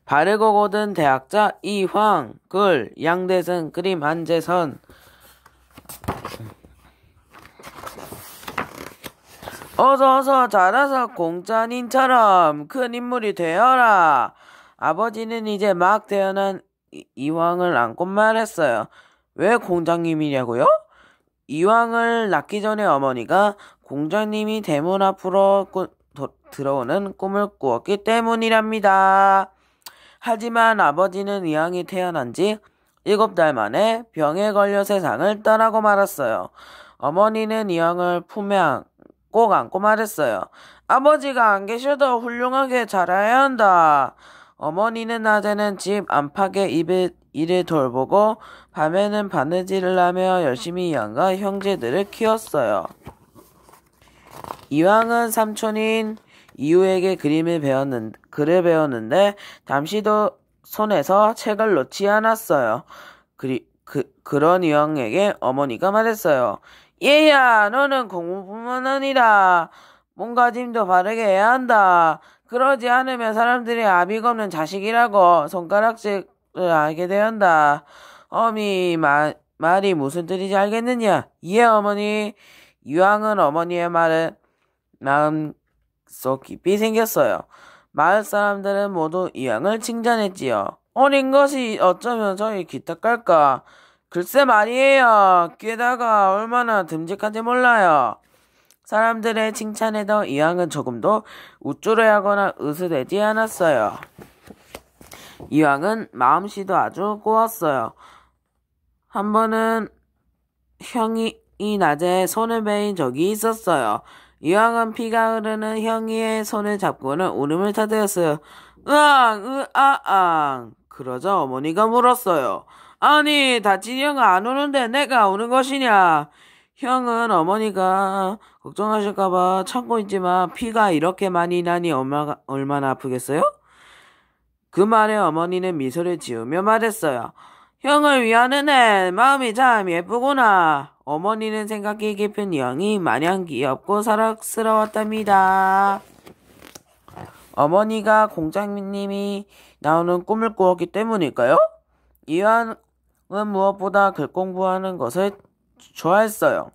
바르고 고든 대학자 이황, 글 양대승, 그림 한재선. 어서 자라서 공자님처럼 큰 인물이 되어라. 아버지는 이제 막 태어난 이황을 안고 말했어요. 왜 공장님이냐고요? 이황을 낳기 전에 어머니가 공장님이 대문 앞으로 들어오는 꿈을 꾸었기 때문이랍니다. 하지만 아버지는 이황이 태어난 지 7달 만에 병에 걸려 세상을 떠나고 말았어요. 어머니는 이황을 품에 꼭 안고 말했어요. 아버지가 안 계셔도 훌륭하게 자라야 한다. 어머니는 낮에는 집 안팎의 일을 돌보고 밤에는 바느질을 하며 열심히 이황과 형제들을 키웠어요. 이황은 삼촌인 이유에게 글을 배웠는데 잠시도 손에서 책을 놓지 않았어요. 그런 이황에게 어머니가 말했어요. 얘야, 너는 공부뿐만 아니라 몸가짐도 바르게 해야 한다. 그러지 않으면 사람들이 아비가 없는 자식이라고 손가락질을 하게 되었다. 어미 말이 무슨 뜻인지 알겠느냐? 예, 어머니. 이황은 어머니의 말을 마음속 깊이 새겼어요. 마을 사람들은 모두 이황을 칭찬했지요. 어린 것이 어쩌면 저희 기특할까? 글쎄 말이에요. 게다가 얼마나 듬직한지 몰라요. 사람들의 칭찬에도 이황은 조금도 우쭐해하거나 으스대지 않았어요. 이황은 마음씨도 아주 고웠어요. 한 번은 형이 낮에 손을 베인 적이 있었어요. 이황은 피가 흐르는 형이의 손을 잡고는 울음을 터뜨렸어요. 으앙. 그러자 어머니가 물었어요. 아니, 다친 형은 안 우는데 내가 우는 것이냐? 형은 어머니가 걱정하실까봐 참고 있지만 피가 이렇게 많이 나니 얼마나 아프겠어요? 그 말에 어머니는 미소를 지으며 말했어요. 형을 위하는 애 마음이 참 예쁘구나. 어머니는 생각이 깊은 이황이 마냥 귀엽고 사랑스러웠답니다. 어머니가 공장님이 나오는 꿈을 꾸었기 때문일까요? 이황은 무엇보다 글 공부하는 것을 좋아했어요.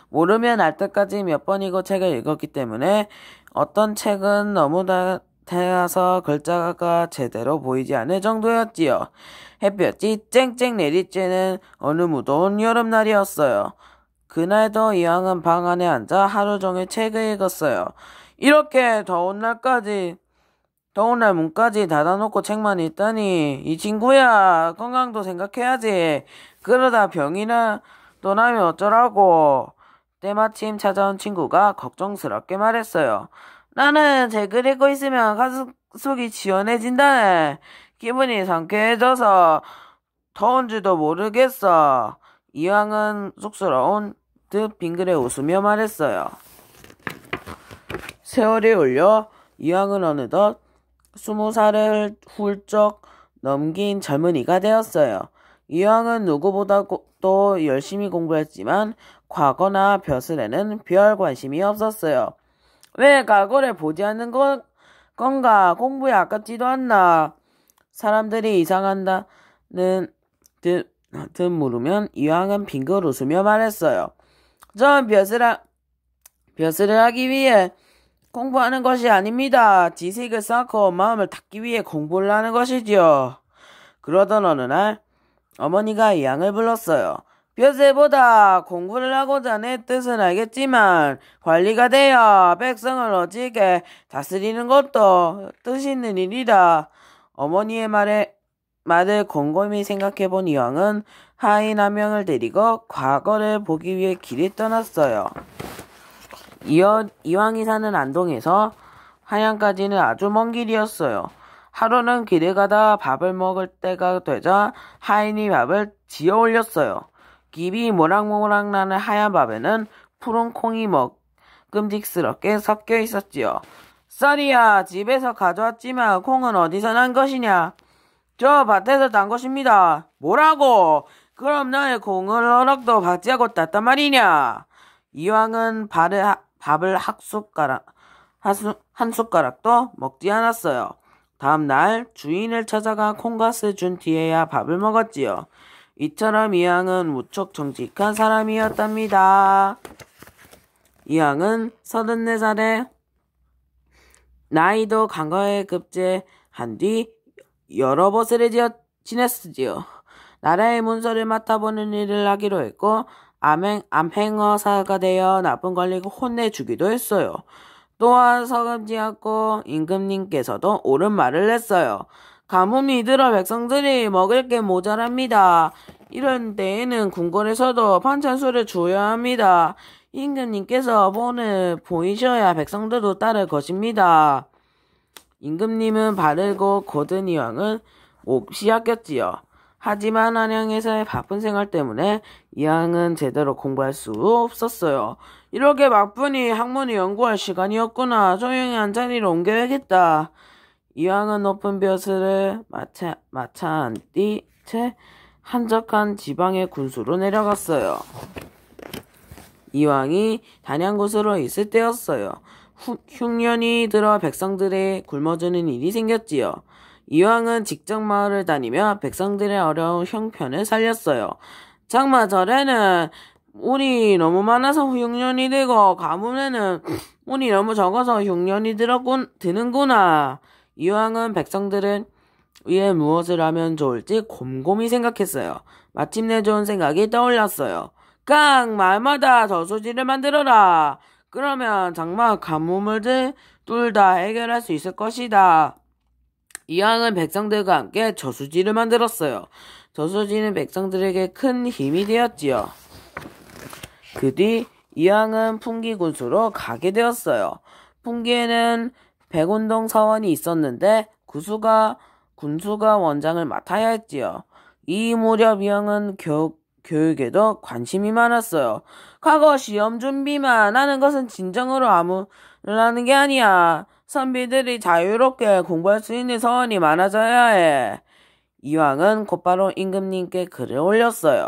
모르면 알 때까지 몇 번이고 책을 읽었기 때문에 어떤 책은 너무 태아서 글자가 제대로 보이지 않을 정도였지요. 햇볕이 쨍쨍 내리쬐는 어느 무더운 여름날이었어요. 그날도 이황은 방 안에 앉아 하루 종일 책을 읽었어요. 이렇게 더운 날 문까지 닫아놓고 책만 읽다니, 이 친구야, 건강도 생각해야지. 그러다 병이나 또 나면 어쩌라고. 때마침 찾아온 친구가 걱정스럽게 말했어요. 나는 책을 읽고 있으면 가슴속이 시원해진다네. 기분이 상쾌해져서 더운 줄도 모르겠어. 이황은 쑥스러운 듯 빙그레 웃으며 말했어요. 세월이 흘려 이황은 어느덧 20살을 훌쩍 넘긴 젊은이가 되었어요. 이황은 누구보다도 열심히 공부했지만 과거나 벼슬에는 별 관심이 없었어요. 왜 과거를 보지 않는 건가? 공부에 아깝지도 않나? 사람들이 이상한다는 듯 물으면 이황은 빙글 웃으며 말했어요. 전 벼슬을 하기 위해 공부하는 것이 아닙니다. 지식을 쌓고 마음을 닦기 위해 공부를 하는 것이지요. 그러던 어느 날 어머니가 이황을 불렀어요. 벼슬보다 공부를 하고자 내 뜻은 알겠지만 관리가 되어 백성을 어지게 다스리는 것도 뜻 있는 일이다. 어머니의 말을 곰곰이 생각해본 이황은 하인 한 명을 데리고 과거를 보기 위해 길을 떠났어요. 이황이 사는 안동에서 한양까지는 아주 먼 길이었어요. 하루는 길을 가다 밥을 먹을 때가 되자 하인이 밥을 지어 올렸어요. 깊이 모락모락 나는 하얀 밥에는 푸른 콩이 먹음직스럽게 섞여 있었지요. 쌀이야, 집에서 가져왔지만 콩은 어디서 난 것이냐? 저 밭에서 딴 것입니다. 뭐라고? 그럼 나의 콩을 허락도 받지 않고 땄단 말이냐? 이황은 밥을 한 숟가락도 먹지 않았어요. 다음날 주인을 찾아가 콩갓을 준 뒤에야 밥을 먹었지요. 이처럼 이항은 무척 정직한 사람이었답니다. 이항은 34살에 나이도 간과에 급제한 뒤 여러 벗을 지냈지요. 나라의 문서를 맡아보는 일을 하기로 했고 암행어사가 되어 나쁜 권리고 혼내주기도 했어요. 또한 서금지 않고 임금님께서도 옳은 말을 했어요. 가뭄이 들어 백성들이 먹을 게 모자랍니다. 이런 때에는 궁궐에서도 반찬수를 줘야 합니다. 임금님께서 본을 보이셔야 백성들도 따를 것입니다. 임금님은 바르고 고든 이왕은 몹시 아꼈지요. 하지만 한양에서의 바쁜 생활 때문에 이항은 제대로 공부할 수 없었어요. 이렇게 바쁘니 학문을 연구할 시간이었구나. 조용히 한 자리로 옮겨야겠다. 이항은 높은 벼슬을 마차 앉디 채 한적한 지방의 군수로 내려갔어요. 이왕이 단양곳으로 있을 때였어요. 흉년이 들어 백성들의 굶어주는 일이 생겼지요. 이왕은 직접 마을을 다니며 백성들의 어려운 형편을 살렸어요. 장마절에는 운이 너무 많아서 흉년이 되고 가뭄에는 운이 너무 적어서 흉년이 드는구나. 이왕은 백성들은 위에 무엇을 하면 좋을지 곰곰이 생각했어요. 마침내 좋은 생각이 떠올랐어요. 각 마을마다 저수지를 만들어라. 그러면 장마 가뭄을 둘 다 해결할 수 있을 것이다. 이왕은 백성들과 함께 저수지를 만들었어요. 저수지는 백성들에게 큰 힘이 되었지요. 그 뒤 이왕은 풍기군수로 가게 되었어요. 풍기에는 백운동 사원이 있었는데 군수가 원장을 맡아야 했지요. 이 무렵 이왕은 교육에도 관심이 많았어요. 과거 시험 준비만 하는 것은 진정으로 아무를 하는 게 아니야. 선비들이 자유롭게 공부할 수 있는 서원이 많아져야 해. 이왕은 곧바로 임금님께 글을 올렸어요.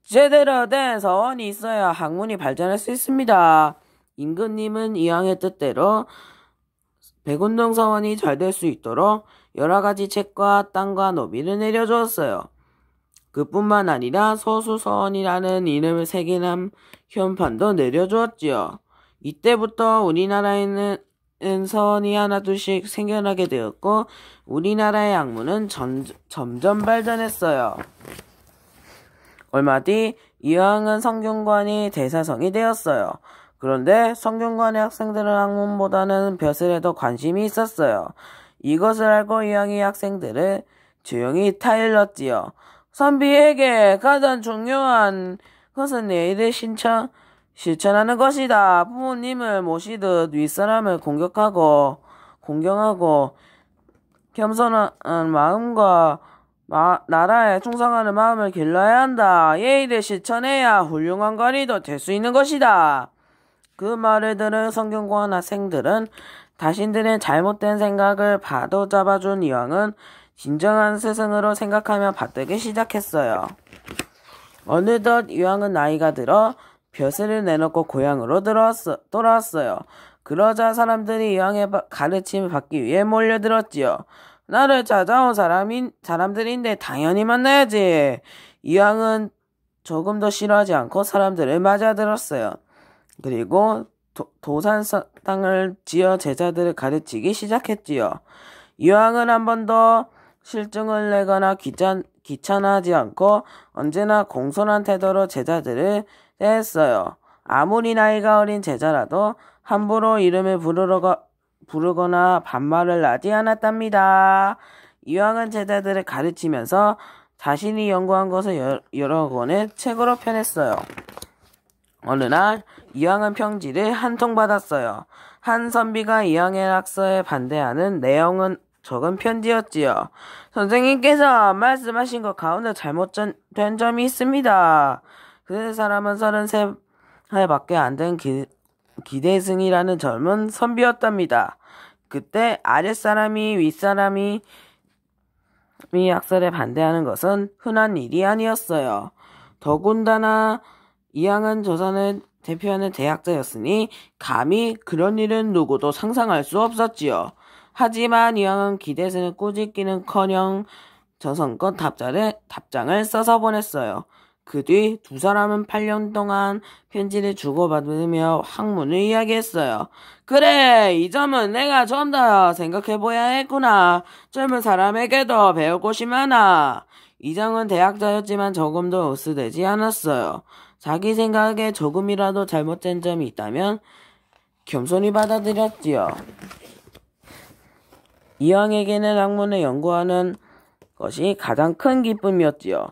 제대로 된 서원이 있어야 학문이 발전할 수 있습니다. 임금님은 이왕의 뜻대로 백운동 서원이 잘 될 수 있도록 여러 가지 책과 땅과 노비를 내려주었어요. 그뿐만 아니라 소수서원이라는 이름을 새긴 현판도 내려주었지요. 이때부터 우리나라에는 서원이 하나둘씩 생겨나게 되었고 우리나라의 학문은 점점 발전했어요. 얼마 뒤 이왕은 성균관이 대사성이 되었어요. 그런데 성균관의 학생들은 학문보다는 벼슬에 더 관심이 있었어요. 이것을 알고 이왕이 학생들을 조용히 타일렀지요. 선비에게 가장 중요한 것은 내일을 실천하는 것이다. 부모님을 모시듯 윗사람을 공경하고 겸손한 마음과 나라에 충성하는 마음을 길러야 한다. 예의를 실천해야 훌륭한 관리도 될 수 있는 것이다. 그 말을 들은 성균관 학생들은 자신들의 잘못된 생각을 바로잡아준 이왕은 진정한 스승으로 생각하며 받들기 시작했어요. 어느덧 이왕은 나이가 들어 벼슬을 내놓고 고향으로 돌아왔어요. 그러자 사람들이 이왕의 가르침을 받기 위해 몰려들었지요. 나를 찾아온 사람들인데 당연히 만나야지. 이왕은 조금도 싫어하지 않고 사람들을 맞아들었어요. 그리고 도산상을 지어 제자들을 가르치기 시작했지요. 이왕은 한 번도 실증을 내거나 귀찮아하지 않고 언제나 공손한 태도로 제자들을 대했어요. 아무리 나이가 어린 제자라도 함부로 이름을 부르거나 반말을 하지 않았답니다. 이왕은 제자들을 가르치면서 자신이 연구한 것을 여러 권의 책으로 펴냈어요. 어느 날 이왕은 편지를 한 통 받았어요. 한 선비가 이왕의 학서에 반대하는 내용은 적은 편지였지요. 선생님께서 말씀하신 것 가운데 잘못된 점이 있습니다. 그 사람은 33살밖에 안 된 기대승이라는 젊은 선비였답니다. 그때 아랫사람이 윗사람이 학설에 반대하는 것은 흔한 일이 아니었어요. 더군다나 이항은 조선을 대표하는 대학자였으니 감히 그런 일은 누구도 상상할 수 없었지요. 하지만 이왕은 기대서는 꾸짖기는커녕 저성껏 답장을 써서 보냈어요. 그 뒤 두 사람은 8년 동안 편지를 주고받으며 학문을 이야기했어요. 그래, 이 점은 내가 좀 더 생각해봐야 했구나. 젊은 사람에게도 배울 곳이 많아. 이장은 대학자였지만 조금도 으스대지 않았어요. 자기 생각에 조금이라도 잘못된 점이 있다면 겸손히 받아들였지요. 이왕에게는 학문을 연구하는 것이 가장 큰 기쁨이었지요.